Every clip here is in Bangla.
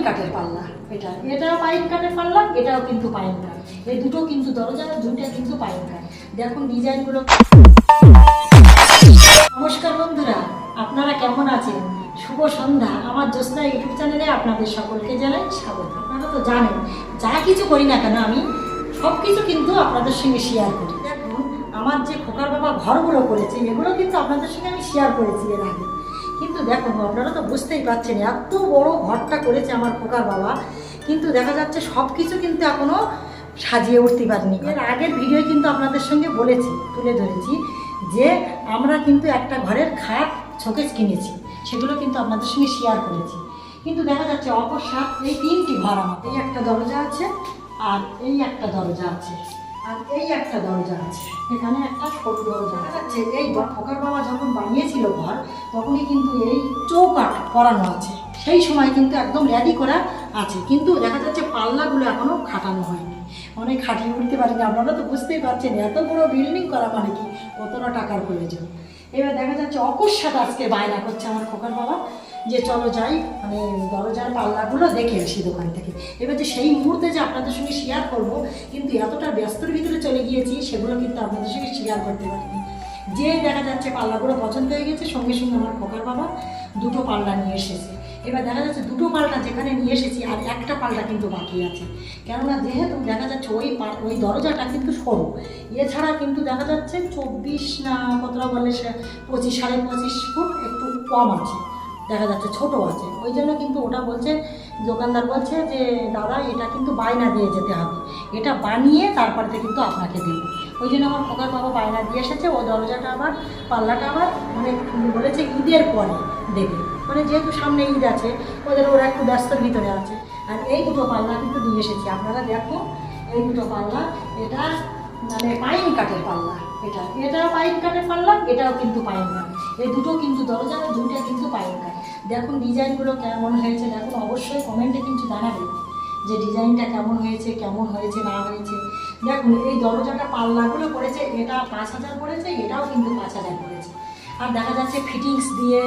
কাঠের পাল্লা। এটাও পাইন কাঠের পাল্লা, এটাও কিন্তু পাইন কাঠ। এই দুটো কিন্তু দরজা, দুইটা কিন্তু পাইন কাঠ। দেখুন ডিজাইনগুলো। নমস্কার বন্ধুরা, আপনারা কেমন আছেন? শুভ সন্ধ্যা। আমার জ্যোৎস্না ইউটিউব চ্যানেলে আপনাদের সকলকে জানাই স্বাগত। আপনারা তো জানেন যা কিছু করি না কেন আমি সব কিছু কিন্তু আপনাদের সঙ্গে শেয়ার করি। দেখুন আমার যে খোকার বাবা ঘরগুলো করেছে এগুলো কিন্তু আপনাদের সঙ্গে আমি শেয়ার করেছি এর আগে। কিন্তু দেখুন আপনারা তো বুঝতেই পারছেন এত বড় ঘরটা করেছে আমার খোকার বাবা, কিন্তু দেখা যাচ্ছে সব কিছু কিন্তু এখনও সাজিয়ে উঠতে পারিনি। এর আগের ভিডিও কিন্তু আপনাদের সঙ্গে বলেছি, তুলে ধরেছি যে আমরা কিন্তু একটা ঘরের খাট শোকেস কিনেছি, সেগুলো কিন্তু আপনাদের সঙ্গে শেয়ার করেছি। কিন্তু দেখা যাচ্ছে অকস্মাৎ এই তিনটি ঘর আমার, এই একটা দরজা আছে, আর এই একটা দরজা আছে, আর এই একটা দরজা আছে, এখানে একটা সরু দরজা আছে। এই খোকার বাবা যখন বানিয়েছিল ঘর তখনই কিন্তু এই চৌকাঠ করানো আছে, সেই সময় কিন্তু একদম রেডি করা আছে। কিন্তু দেখা যাচ্ছে পাল্লাগুলো এখনও খাটানো হয়নি, অনেক খাটিয়ে উঠতে পারিনি। আপনারা তো বুঝতেই পারছেন এত বড় বিল্ডিং করা মানে কি কতটা টাকার প্রয়োজন। এবার দেখা যাচ্ছে অকস্মাৎ আজকে বায়না করছে আমার খোকার বাবা যে চলো যাই, মানে দরজার পাল্লাগুলো দেখে আসি দোকান থেকে। এবার যে সেই মুহূর্তে যে আপনাদের সঙ্গে শেয়ার করব, কিন্তু এতটা ব্যস্তর ভিতরে চলে গিয়েছি সেগুলো কিন্তু আপনাদের সঙ্গে শেয়ার করতে পারিনি। যে দেখা যাচ্ছে পাল্লাগুলো পছন্দ হয়ে গেছে, সঙ্গে সঙ্গে আমার খোকার বাবা দুটো পাল্লা নিয়ে এসেছে। এবার দেখা যাচ্ছে দুটো পাল্টা যেখানে নিয়ে এসেছি আর একটা পাল্টা কিন্তু বাকি আছে, কেননা যেহেতু দেখা যাচ্ছে ওই দরজাটা কিন্তু সরু, এছাড়া কিন্তু দেখা যাচ্ছে 24 না কতটা বলে 25 সাড়ে 25 ফুট একটু কম আছে, দেখা যাচ্ছে ছোটো আছে। ওই জন্য কিন্তু ওটা বলছে, দোকানদার বলছে যে দাদা এটা কিন্তু বায়না দিয়ে যেতে হবে, এটা বানিয়ে তারপরে কিন্তু আপনাকে দেবো। ওই জন্য আমার খোকার বাবা বায়না দিয়ে এসেছে ও দরজাটা আবার পাল্লাটা আবার মানে বলেছে ঈদের পরে দেবে, মানে যেহেতু সামনে ঈদ আছে ওরা একটু ব্যস্তর ভিতরে আছে। আর এই দুটো পাল্লা কিন্তু দিয়ে এসেছি, আপনারা দেখুন এই দুটো পাল্লা, এটা মানে পাইন কাঠের পাল্লা, এটাও পাইন কাঠের পাল্লা, এটাও কিন্তু পাইন কাঠ। এই দুটো কিন্তু দরজা, দুটো কিন্তু পাইন কাঠ। দেখুন ডিজাইনগুলো কেমন হয়েছে, দেখুন অবশ্যই কমেন্টে কিন্তু জানাবেন যে ডিজাইনটা কেমন হয়েছে না হয়েছে। দেখুন এই দরজাটা পাল্লাগুলো পড়েছে, এটা 5000 পড়েছে, এটাও কিন্তু 5000 পড়েছে। আর দেখা যাচ্ছে ফিটিংস দিয়ে,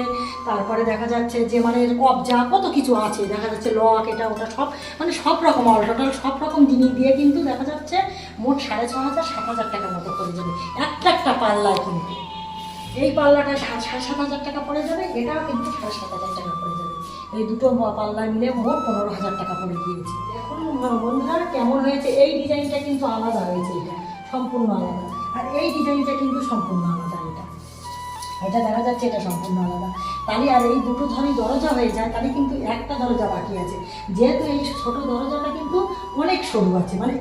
তারপরে দেখা যাচ্ছে যে মানে কবজা কত কিছু আছে, দেখা যাচ্ছে লক এটা ওটা সব মানে সব রকম অল টোটাল সব রকম জিনিস দিয়ে কিন্তু দেখা যাচ্ছে মোট 6500 7000 টাকার মতো পড়ে যাবে একটা পাল্লায়। কিন্তু এই পাল্লাটা 7500 টাকা পড়ে যাবে, এটাও কিন্তু 7500 টাকা পড়ে যাবে। এই দুটো পাল্লা মিলে মোট 15000 টাকা পড়ে গিয়েছে। এখন বন্ধুরা কেমন হয়েছে, এই ডিজাইনটা কিন্তু আলাদা হয়েছে, এটা সম্পূর্ণ আলাদা, আর এই ডিজাইনটা কিন্তু সম্পূর্ণ আলাদা। এটা দেখা যাচ্ছে এটা সম্পূর্ণ আলাদা। তাহলে আর এই দুটো ধরনের দরজা হয়ে যায়, তাহলে কিন্তু একটা দরজা বাকি আছে। যেহেতু এই ছোটো দরজাটা কিন্তু অনেক সরু আছে, মানে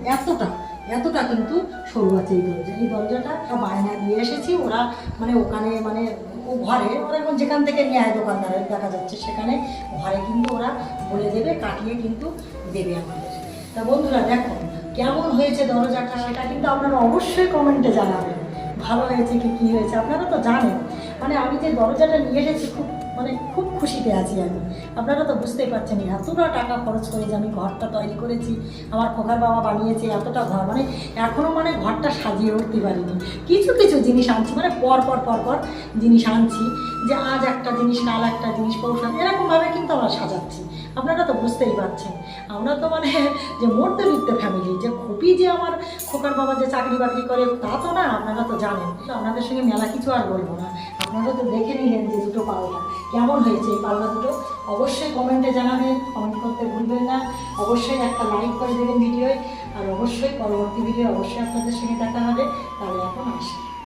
এতটা কিন্তু সরু আছে এই দরজাটা বায়না দিয়ে এসেছি। ওরা মানে ওখানে মানে ও ঘরে ওরা এখন যেখান থেকে নিয়ে আয় দোকানদারের দেখা যাচ্ছে সেখানে ঘরে কিন্তু ওরা বলে দেবে, কাটিয়ে কিন্তু দেবে আমাদের। তা বন্ধুরা দেখুন কেমন হয়েছে দরজাটা, সেটা কিন্তু আপনারা অবশ্যই কমেন্টে জানাবেন ভালো হয়েছে কি হয়েছে। আপনারা তো জানেন মানে আমি যে দরজাটা নিয়ে এসেছি খুব খুশিতে আছি আমি। আপনারা তো বুঝতেই পারছেন এতটা টাকা খরচ করে যে আমি ঘরটা তৈরি করেছি, আমার খোকার বাবা বানিয়েছে এতটা ঘর, মানে এখনও মানে ঘরটা সাজিয়ে উঠতে পারিনি। কিছু জিনিস আনছি, মানে পর পর জিনিস আনছি, যে আজ একটা জিনিস কাল একটা জিনিস পৌঁছান, এরকমভাবে কিন্তু আমরা সাজাচ্ছি। আপনারা তো বুঝতেই পারছেন আমরা তো মানে যে মধ্যবিত্ত ফ্যামিলি, যে খুবই যে আমার খোকার বাবা যে চাকরি বাকরি করে তা তো না। আপনারা তো জানেন, আপনাদের সঙ্গে মেলা কিছু আর বলবো না। আপনারা তো দেখে নিলেন যে দুটো পাল্লা কেমন হয়েছে। এই পাল্লা দুটো অবশ্যই কমেন্টে জানাবেন, কমেন্ট করতে ভুলবেন না, অবশ্যই একটা লাইক করে দেবেন ভিডিওয়, আর অবশ্যই পরবর্তী ভিডিও অবশ্যই আপনাদের সঙ্গে দেখা হবে। তাহলে এখন আসি।